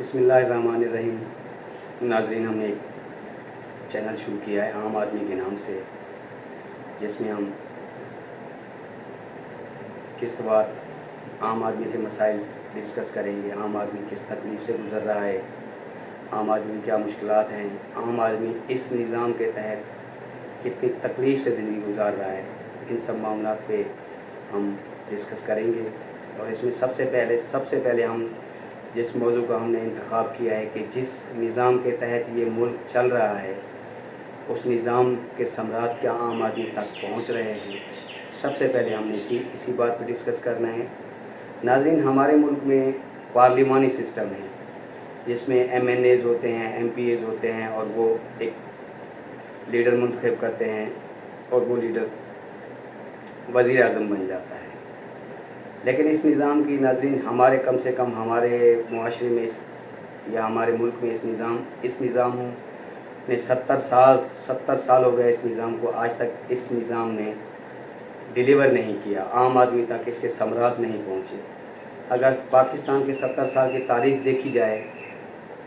बिस्मिल्लाहिर्रहमानिर्रहीम। नाज़रीन, हमने एक चैनल शुरू किया है आम आदमी के नाम से, जिसमें हम किस्तवार आम आदमी के मसाइल डिस्कस करेंगे। आम आदमी किस तकलीफ़ से गुज़र रहा है, आम आदमी क्या मुश्किलात हैं, आम आदमी इस निज़ाम के तहत कितनी तकलीफ़ से ज़िंदगी गुजार रहा है, इन सब मामलों पे हम डिस्कस करेंगे। और इसमें सबसे पहले हम जिस मौजू का हमने इंतखाब किया है कि जिस निज़ाम के तहत ये मुल्क चल रहा है, उस निज़ाम के समरात क्या आम आदमी तक पहुंच रहे हैं, सबसे पहले हमने इसी बात पर डिस्कस करना है। नाज़रीन, हमारे मुल्क में पार्लिमानी सिस्टम है, जिसमें MNAs होते हैं, MPAs होते हैं, और वो एक लीडर मुंतखब करते हैं और वो लीडर वज़ीर आज़म बन जाता है। लेकिन इस निज़ाम की नाज़रीन कम से कम हमारे मुआशरे में या हमारे मुल्क में इस निज़ाम ने 70 साल हो गए इस निज़ाम को। आज तक इस निज़ाम ने डिलीवर नहीं किया, आम आदमी तक इसके समरात नहीं पहुँचे। अगर पाकिस्तान के 70 साल की तारीख़ देखी जाए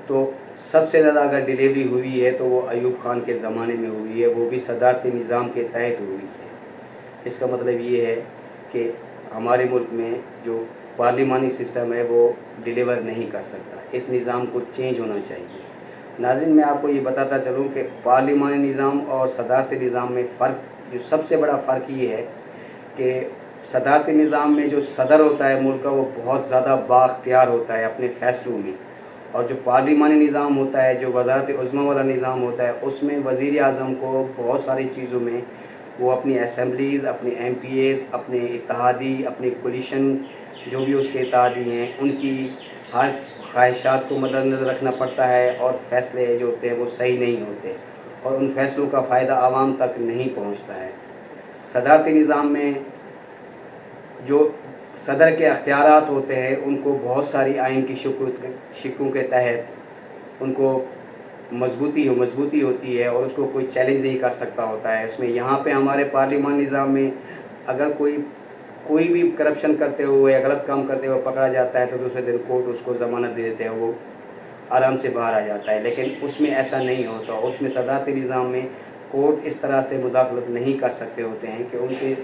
तो सबसे ज़्यादा अगर डिलीवरी हुई है तो वो अयूब खान के ज़माने में हुई है, वो भी सदारती निज़ाम के तहत हुई है। इसका मतलब ये है कि हमारे मुल्क में जो पार्लिमानी सिस्टम है वो डिलीवर नहीं कर सकता। इस निज़ाम को चेंज होना चाहिए। नाज़रीन, मैं आपको ये बताता चलूँ कि पार्लिमानी निज़ाम और सदारती निज़ाम में फ़र्क, जो सबसे बड़ा फ़र्क ये है कि सदारती निज़ाम में जो सदर होता है मुल्क का, वो बहुत ज़्यादा बाख्तियार होता है अपने फ़ैसलों में, और जो पार्लिमानी निज़ाम होता है, जो वज़ारत उज़्मा वाला निज़ाम होता है, उसमें वज़ीर आज़म को बहुत सारी चीज़ों में वो अपनी असम्बलीज़, अपने MPAs, अपने इत्तेहादी, अपने कोलिशन जो भी उसके इत्तेहादी हैं, उनकी हर ख्वाहिशात को मद्देनज़र रखना पड़ता है, और फ़ैसले जो होते हैं वो सही नहीं होते, और उन फ़ैसलों का फ़ायदा आवाम तक नहीं पहुंचता है। सदारती निज़ाम में जो सदर के अख्तियारात होते हैं, उनको बहुत सारी आइन की शिकों के तहत उनको मजबूती होती है, और उसको कोई चैलेंज नहीं कर सकता होता है। उसमें यहाँ पे हमारे पार्लिमान निज़ाम में अगर कोई भी करप्शन करते हुए या गलत काम करते हुए पकड़ा जाता है तो दूसरे दिन कोर्ट उसको ज़मानत दे देते हैं, वो आराम से बाहर आ जाता है। लेकिन उसमें ऐसा नहीं होता। उसमें सदारती निज़ाम में कोर्ट इस तरह से मुदाखलत नहीं कर सकते होते हैं कि उनके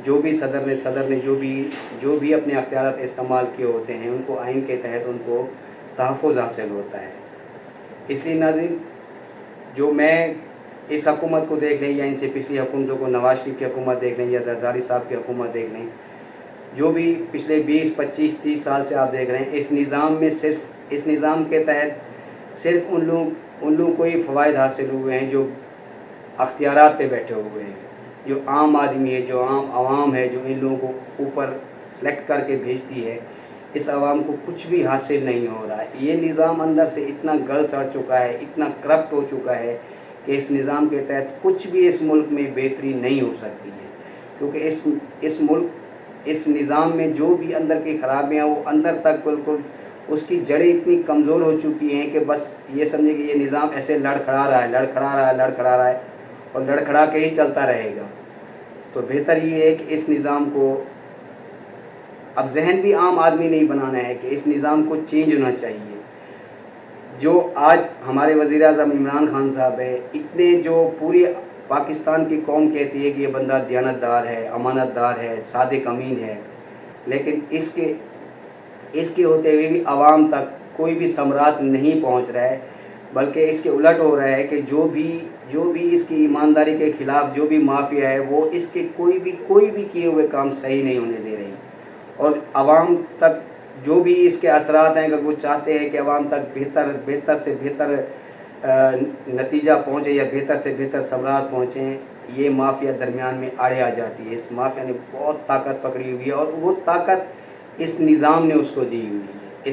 जो भी सदर ने जो भी अपने अख्तियारात इस्तेमाल किए होते हैं, उनको आइन के तहत उनको तहफ़्फ़ुज़ हासिल होता है। इसलिए नाज़रीन, जो मैं इस हुकूमत को देख लें या इनसे पिछली हुकूमतों को, नवाज शरीफ की हुकूमत देख लें या जरदारी साहब की हुकूमत देख लें, जो भी पिछले 20, 25, 30 साल से आप देख रहे हैं, इस निज़ाम के तहत सिर्फ उन लोगों को ही फ़वाइद हासिल हुए हैं जो अख्तियारात पे बैठे हुए हैं। जो आम आदमी है, जो आम आवाम है, जो इन लोगों को ऊपर सेलेक्ट करके भेजती है, इस आवाम को कुछ भी हासिल नहीं हो रहा है। ये निज़ाम अंदर से इतना गल सड़ चुका है, इतना करप्ट हो चुका है कि इस निज़ाम के तहत कुछ भी इस मुल्क में बेहतरी नहीं हो सकती है, क्योंकि इस निज़ाम में जो भी अंदर की खराबियाँ, वो अंदर तक बिल्कुल उसकी जड़ें इतनी कमज़ोर हो चुकी हैं कि बस ये समझे कि ये निज़ाम ऐसे लड़खड़ा रहा है और लड़खड़ा के ही चलता रहेगा। तो बेहतर ये है कि इस निज़ाम को अब जहन भी आम आदमी नहीं बनाना है कि इस निज़ाम को चेंज होना चाहिए। जो आज हमारे वज़ीर आज़म इमरान खान साहब है, इतने जो पूरी पाकिस्तान की कौम कहती है कि ये बंदा दियानतदार है, अमानतदार है, सादिक अमीन है, लेकिन इसके होते हुए भी आवाम तक कोई भी समरात नहीं पहुंच रहा है, बल्कि इसके उलट हो रहा है कि जो भी इसकी ईमानदारी के ख़िलाफ़ जो भी माफिया है, वो इसके कोई भी किए हुए काम सही नहीं होने दे रही, और आवाम तक जो भी इसके असरात हैं, अगर वो चाहते हैं कि आवाम तक बेहतर से बेहतर नतीजा पहुँचे या बेहतर से बेहतर समरात पहुँचें, ये माफिया दरमियान में आड़े आ जाती है। इस माफिया ने बहुत ताकत पकड़ी हुई है, और वो ताकत इस निज़ाम ने उसको दी हुई है।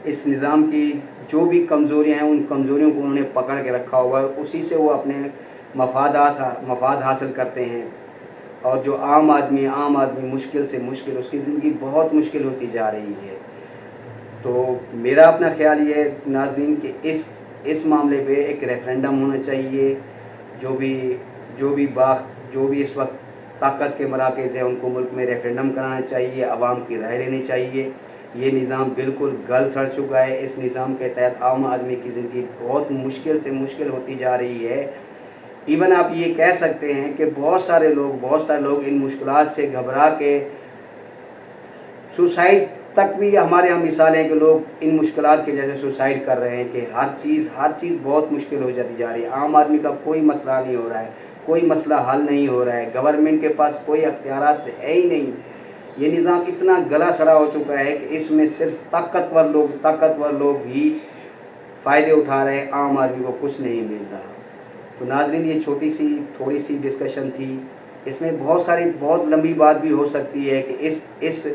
इस निज़ाम की जो भी कमज़ोरियाँ हैं, उन कमज़ोरियों को उन्होंने पकड़ के रखा हुआ है, उसी से वो अपने मफाद हासिल करते हैं। और जो आम आदमी मुश्किल से मुश्किल, उसकी ज़िंदगी बहुत मुश्किल होती जा रही है। तो मेरा अपना ख्याल ये है नाज़रीन कि इस मामले पे एक रेफरेंडम होना चाहिए। जो भी इस वक्त ताकत के मराकज़ हैं, उनको मुल्क में रेफरेंडम कराना चाहिए, आवाम की राय लेनी चाहिए ये निज़ाम बिल्कुल गल सड़ चुका है। इस निज़ाम के तहत आम आदमी की ज़िंदगी बहुत मुश्किल से मुश्किल होती जा रही है। इवन आप ये कह सकते हैं कि बहुत सारे लोग इन मुश्किलात से घबरा के सुसाइड तक भी, हमारे यहाँ मिसालें हैं कि लोग इन मुश्किलात की वजह से सुसाइड कर रहे हैं कि हर चीज़ बहुत मुश्किल हो जाती जा रही है। आम आदमी का कोई मसला नहीं हो रहा है, कोई मसला हल नहीं हो रहा है, गवर्नमेंट के पास कोई अख्तियारात है ही नहीं। ये निज़ाम इतना गला सड़ा हो चुका है कि इसमें सिर्फ ताकतवर लोग ही फ़ायदे उठा रहे हैं, आम आदमी को कुछ नहीं मिल रहा। तो नाज़रीन, ये थोड़ी सी डिस्कशन थी। इसमें बहुत लंबी बात भी हो सकती है कि इस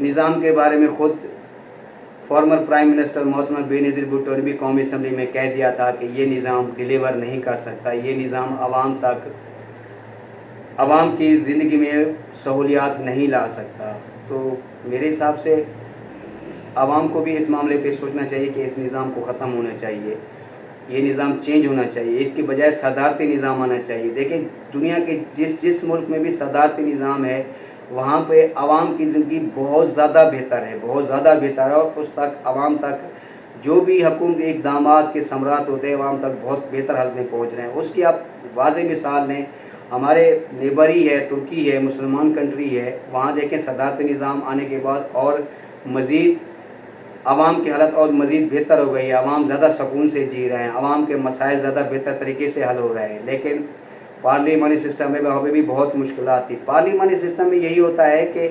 निज़ाम के बारे में ख़ुद फॉर्मर प्राइम मिनिस्टर मोहतरमा बेनज़ीर भुट्टो ने भी कौमी असम्बली में कह दिया था कि ये निज़ाम डिलीवर नहीं कर सकता, ये निज़ाम आवाम की ज़िंदगी में सहूलियात नहीं ला सकता। तो मेरे हिसाब से आवाम को भी इस मामले पे सोचना चाहिए कि इस निज़ाम को ख़त्म होना चाहिए, ये निज़ाम चेंज होना चाहिए, इसकी बजाय सदारती निज़ाम आना चाहिए। देखिए, दुनिया के जिस मुल्क में भी सदारती निज़ाम है वहाँ पे आवाम की ज़िंदगी बहुत ज़्यादा बेहतर है, और उस तक आवाम तक जो भी हुकूमती इक़दामात के समरात होते हैं आवाम तक बहुत बेहतर हालत में पहुँच रहे हैं। उसकी आप वाज़ेह मिसाल लें, हमारे नेबर ही है, तुर्की है, मुसलमान कंट्री है, वहाँ देखें सदारती निज़ाम आने के बाद और मज़ीद आवाम की हालत और मज़ीद बेहतर हो गई है। आवाम ज़्यादा सुकून से जी रहे हैं, आवाम के मसाइल ज़्यादा बेहतर तरीके से हल हो रहे हैं। लेकिन पार्लिमानी सिस्टम में वहाँ पर भी बहुत मुश्किलात थी। पार्लिमानी सिस्टम में यही होता है कि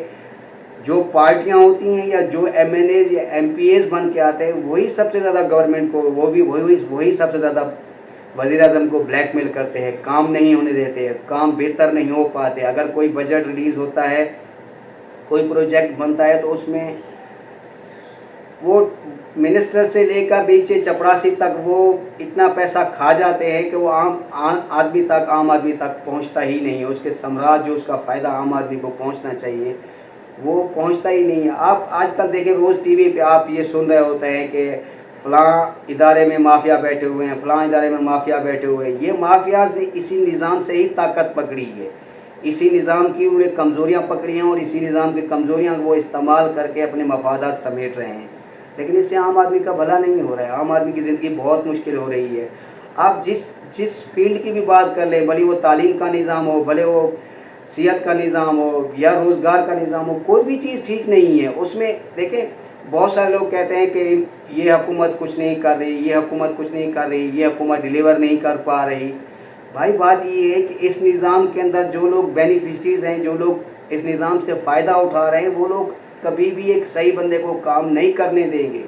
जो पार्टियाँ होती हैं या जो MNAs या MPAs बन के आते हैं वही सबसे ज़्यादा गवर्नमेंट को वही सबसे ज़्यादा वज़ीर-ए-आज़म को ब्लैकमेल करते हैं, काम नहीं होने देते हैं, काम बेहतर नहीं हो पाते। अगर कोई बजट रिलीज़ होता है, कोई प्रोजेक्ट बनता है तो उसमें वो मिनिस्टर से लेकर नीचे चपरासी तक वो इतना पैसा खा जाते हैं कि वो आम आदमी तक पहुंचता ही नहीं है। उसके सम्राट जो उसका फ़ायदा आम आदमी को पहुंचना चाहिए वो पहुंचता ही नहीं है। आप आजकल देखें, रोज़ टीवी पे आप ये सुन रहे होते हैं कि फ़लाँ इदारे में माफिया बैठे हुए हैं, फ़लाँ इदारे में माफिया बैठे हुए हैं। ये माफियाज ने इसी निज़ाम से ही ताकत पकड़ी है, इसी निज़ाम की उन्हें कमज़ोरियाँ पकड़ी हैं और इसी निज़ाम की कमज़ोरियाँ वो इस्तेमाल करके अपने मफादात समेट रहे हैं। लेकिन इससे आम आदमी का भला नहीं हो रहा है, आम आदमी की ज़िंदगी बहुत मुश्किल हो रही है। आप जिस फील्ड की भी बात कर लें, भले वो तालीम का निज़ाम हो, भले वो सेहत का निज़ाम हो या रोज़गार का निज़ाम हो, कोई भी चीज़ ठीक नहीं है उसमें। देखें, बहुत सारे लोग कहते हैं कि ये हुकूमत कुछ नहीं कर रही, ये हुकूमत कुछ नहीं कर रही, ये हुकूमत डिलीवर नहीं कर पा रही। भाई, बात ये है कि इस निज़ाम के अंदर जो लोग बेनिफिशरीज़ हैं, जो लोग इस निज़ाम से फ़ायदा उठा रहे हैं, वो लोग कभी भी एक सही बंदे को काम नहीं करने देंगे।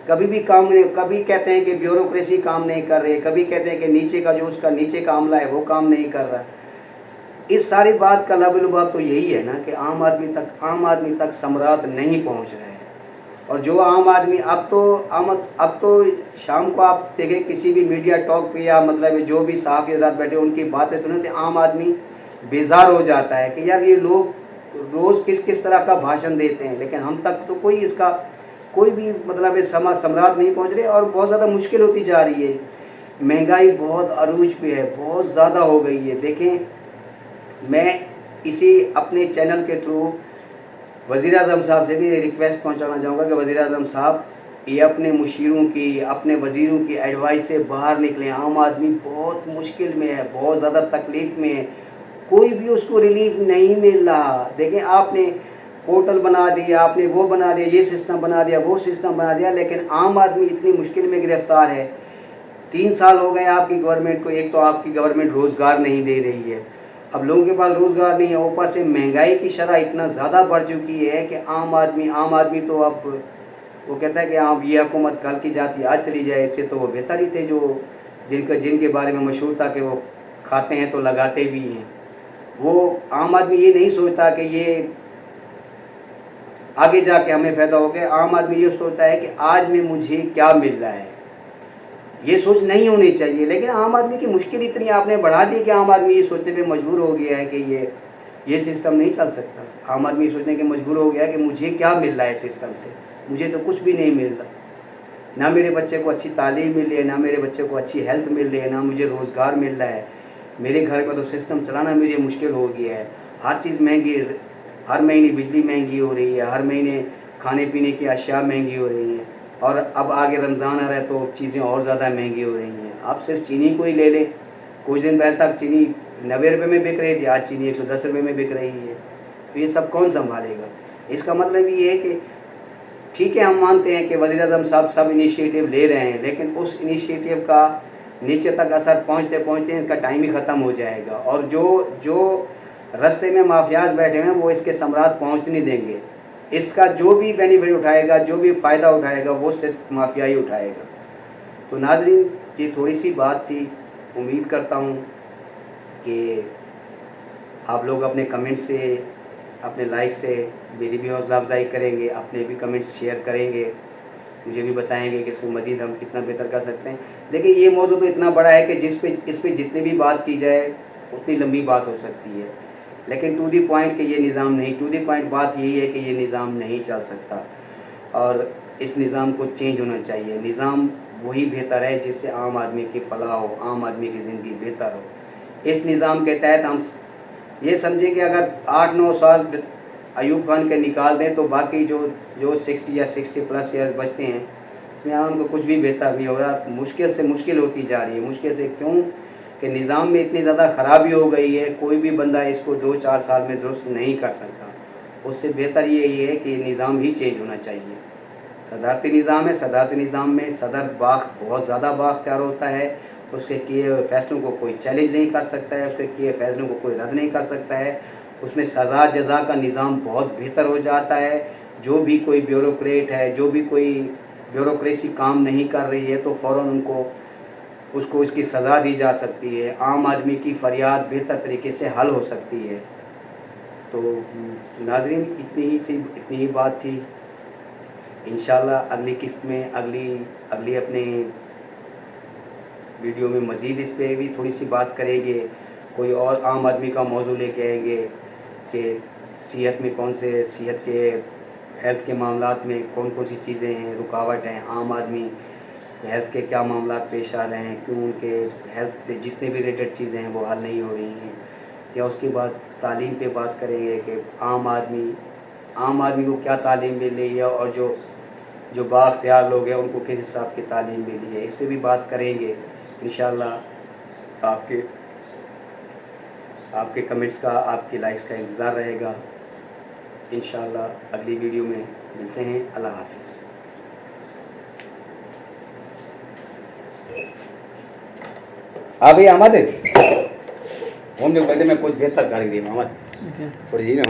कभी कहते हैं कि ब्यूरोक्रेसी काम नहीं कर रही, कभी कहते हैं कि नीचे का जो उसका नीचे का अमला है वो काम नहीं कर रहा। इस सारी बात का लबलुबाब तो यही है ना कि आम आदमी तक समरात नहीं पहुंच रहे हैं। और जो आम आदमी अब तो शाम को आप देखें किसी भी मीडिया टॉक पे या मतलब जो भी सहाफ़ी हज़रात बैठे उनकी बातें सुने तो आम आदमी बेजार हो जाता है कि यार ये लोग रोज़ किस तरह का भाषण देते हैं, लेकिन हम तक तो कोई भी मतलब समरात नहीं पहुंच रहे और बहुत ज़्यादा मुश्किल होती जा रही है। महंगाई बहुत अरूज पे है, बहुत ज़्यादा हो गई है। देखें, मैं इसी अपने चैनल के थ्रू वज़ीर-ए-आज़म साहब से भी रिक्वेस्ट पहुंचाना चाहूँगा कि वज़ीर-ए-आज़म साहब ये अपने मुशीरों की, अपने वज़ीरों की एडवाइस से बाहर निकलें। आम आदमी बहुत मुश्किल में है, बहुत ज़्यादा तकलीफ़ में है, कोई भी उसको रिलीफ नहीं मिल रहा। देखें, आपने पोर्टल बना दिया, आपने वो बना दिया, ये सिस्टम बना दिया, वो सिस्टम बना दिया, लेकिन आम आदमी इतनी मुश्किल में गिरफ्तार है। 3 साल हो गए आपकी गवर्नमेंट को। एक तो आपकी गवर्नमेंट रोज़गार नहीं दे रही है, अब लोगों के पास रोज़गार नहीं है, ऊपर से महंगाई की शरह इतना ज़्यादा बढ़ चुकी है कि आम आदमी तो अब वो कहता है कि आप ये हुकूमत कल की जाती आज चली जाए, इससे तो वो बेहतर ही थे जो जिनके बारे में मशहूर था कि वो खाते हैं तो लगाते भी हैं। वो आम आदमी ये नहीं सोचता कि ये आगे जाके हमें फ़ायदा हो गया। आम आदमी ये सोचता है कि आज में मुझे क्या मिल रहा है, ये सोच नहीं होनी चाहिए। लेकिन आम आदमी की मुश्किल इतनी आपने बढ़ा दी कि आम आदमी ये सोचने पे मजबूर हो गया है कि ये सिस्टम नहीं चल सकता। आम आदमी सोचने के मजबूर हो गया है कि मुझे क्या मिल रहा है सिस्टम से, मुझे तो कुछ भी नहीं मिल रहा। ना मेरे बच्चे को अच्छी तालीम मिल रही है, ना मेरे बच्चे को अच्छी हेल्थ मिल रही है, ना मुझे रोज़गार मिल रहा है। मेरे घर का तो सिस्टम चलाना मुझे मुश्किल हो गया है। हर चीज़ महंगी, हर महीने बिजली महंगी हो रही है, हर महीने खाने पीने की अशिया महंगी हो रही हैं, और अब आगे रमज़ान आ रहा है तो चीज़ें और ज़्यादा महंगी हो रही हैं। आप सिर्फ चीनी को ही ले लें, कुछ दिन पहले तक चीनी 90 रुपये में बिक रही थी, आज चीनी 110 रुपये में बिक रही है। तो ये सब कौन संभालेगा? इसका मतलब ये है कि ठीक है, हम मानते हैं कि वज़ीर-ए-आज़म साहब सब इनिशिएटिव ले रहे हैं, लेकिन उस इनिशिएटिव का नीचे तक असर पहुँचते पहुँचते इनका टाइम ही ख़त्म हो जाएगा, और जो रास्ते में माफियाज बैठे हैं वो इसके सम्राट पहुँच नहीं देंगे। इसका जो भी बेनिफिट उठाएगा, जो भी फ़ायदा उठाएगा, वो सिर्फ माफिया ही उठाएगा। तो नाज़रीन, ये थोड़ी सी बात थी। उम्मीद करता हूँ कि आप लोग अपने कमेंट से, अपने लाइक से मेरी भी हौसला अफजाई करेंगे, अपने भी कमेंट्स शेयर करेंगे, मुझे भी बताएंगे कि इसको मज़ीद हम कितना बेहतर कर सकते हैं। देखिए, ये मौजू तो इतना बड़ा है कि इस पे जितनी भी बात की जाए उतनी लंबी बात हो सकती है, लेकिन टू दी पॉइंट कि ये निज़ाम नहीं, टू दी पॉइंट बात यही है कि ये निज़ाम नहीं चल सकता और इस निज़ाम को चेंज होना चाहिए। निज़ाम वही बेहतर है जिससे आम आदमी की फलाह हो, आम आदमी की ज़िंदगी बेहतर हो। इस निज़ाम के तहत हम ये समझें कि अगर 8-9 साल अयूब खान के निकाल दें तो बाकी जो 60 या 60 प्लस ईयर्स बचते हैं, इसमें आम को कुछ भी बेहतर नहीं हो रहा। मुश्किल से मुश्किल होती जा रही है। मुश्किल से क्यों? कि निज़ाम में इतनी ज़्यादा ख़राबी हो गई है, कोई भी बंदा इसको 2-4 साल में दुरुस्त नहीं कर सकता। उससे बेहतर यही है कि निज़ाम ही चेंज होना चाहिए। सदारती निज़ाम है, सदारती निज़ाम में सदर बहुत ज़्यादा बाख्तियार होता है, उसके किए हुए फैसलों को कोई चैलेंज नहीं कर सकता है, उसके किए फैसलों को कोई रद्द नहीं कर सकता है। उसमें सज़ा जज़ा का निज़ाम बहुत बेहतर हो जाता है। जो भी कोई ब्यूरोक्रेट है, जो भी कोई ब्यूरोक्रेसी काम नहीं कर रही है, तो फ़ौरन उसको इसकी सज़ा दी जा सकती है। आम आदमी की फ़रियाद बेहतर तरीके से हल हो सकती है। तो नाज़रीन, इतनी ही बात थी। इंशाल्लाह अगली किस्त में, अगली अपने वीडियो में मज़ीद इस पर भी थोड़ी सी बात करेंगे। कोई और आम आदमी का मौजू लेके आएंगे कि सेहत में सेहत के हेल्थ के मामलात में कौन कौन सी चीज़ें हैं, रुकावट हैं, आम आदमी हेल्थ के क्या मामला पेश आ रहे हैं, क्यों उनके हेल्थ से जितने भी रिलेटेड चीज़ें हैं वो हल नहीं हो रही हैं। या उसके बाद तालीम पे बात करेंगे कि आम आदमी को क्या तालीम मिल रही है, और जो बाख्तियार लोग हैं उनको किस हिसाब की तालीम मिली है, इस पर भी बात करेंगे। इंशाल्लाह आपके कमेंट्स का, आपके लाइक्स का इंतज़ार रहेगा। इंशाल्लाह अगली वीडियो में मिलते हैं। अल्लाह हाफिज़। अभी अहमद फोन जो कहते मैं कुछ बेहतर कर दी मोहम्मद थोड़ी जी ना